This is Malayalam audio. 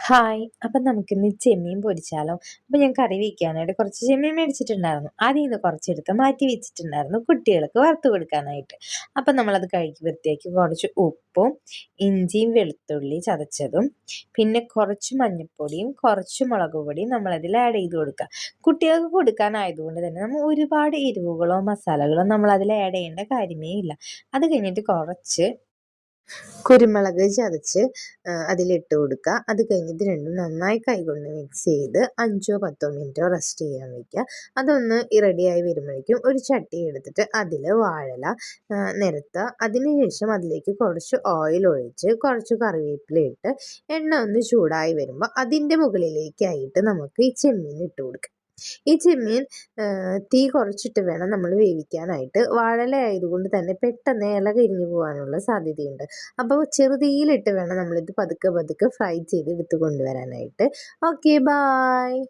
ഹായ്. അപ്പം നമുക്കിന്ന് ചെമ്മീൻ പൊരിച്ചാലോ? അപ്പം ഞാൻ കറി വെക്കാനായിട്ട് കുറച്ച് ചെമ്മീൻ മേടിച്ചിട്ടുണ്ടായിരുന്നു. അതീന്ന് കുറച്ചെടുത്ത് മാറ്റി വെച്ചിട്ടുണ്ടായിരുന്നു കുട്ടികൾക്ക് വറുത്ത് കൊടുക്കാനായിട്ട്. അപ്പം നമ്മളത് കഴുകി വൃത്തിയാക്കി കുറച്ച് ഉപ്പും, ഇഞ്ചിയും വെളുത്തുള്ളി ചതച്ചതും, പിന്നെ കുറച്ച് മഞ്ഞൾപ്പൊടിയും, കുറച്ച് മുളക് പൊടിയും നമ്മളതിൽ ആഡ് ചെയ്ത് കൊടുക്കുക. കുട്ടികൾക്ക് കൊടുക്കാനായതുകൊണ്ട് തന്നെ നമ്മൾ ഒരുപാട് എരിവുകളോ മസാലകളോ നമ്മളതിൽ ആഡ് ചെയ്യേണ്ട കാര്യമേ ഇല്ല. അത് കഴിഞ്ഞിട്ട് കുറച്ച് കുരുമുളക് ചതച്ച് അതിലിട്ട് കൊടുക്കുക. അത് കഴിഞ്ഞിട്ട് രണ്ടും നന്നായി കൈകൊണ്ട് മിക്സ് ചെയ്ത് 5-10 മിനിറ്റോ റെസ്റ്റ് ചെയ്യാൻ വയ്ക്കുക. അതൊന്ന് റെഡിയായി വരുമ്പോഴേക്കും ഒരു ചട്ടി എടുത്തിട്ട് അതിൽ വാഴയില നിരത്തുക. അതിനുശേഷം അതിലേക്ക് കുറച്ച് ഓയിൽ ഒഴിച്ച് കുറച്ച് കറിവേപ്പില ഇട്ട് എണ്ണ ഒന്ന് ചൂടായി വരുമ്പോൾ അതിൻ്റെ മുകളിലേക്കായിട്ട് നമുക്ക് ഈ ചെമ്മീൻ ഇട്ട് കൊടുക്കാം. ഈ ചെമ്മീൻ തീ കുറച്ചിട്ട് വേണം നമ്മൾ വേവിക്കാനായിട്ട്. വാഴയില ആയതുകൊണ്ട് തന്നെ പെട്ടെന്ന് ഇല കരിഞ്ഞു പോകാനുള്ള സാധ്യതയുണ്ട്. അപ്പോൾ ചെറുതീയിലിട്ട് വേണം നമ്മളിത് പതുക്കെ പതുക്കെ ഫ്രൈ ചെയ്ത് എടുത്ത് കൊണ്ടുവരാനായിട്ട്. Okay, bye.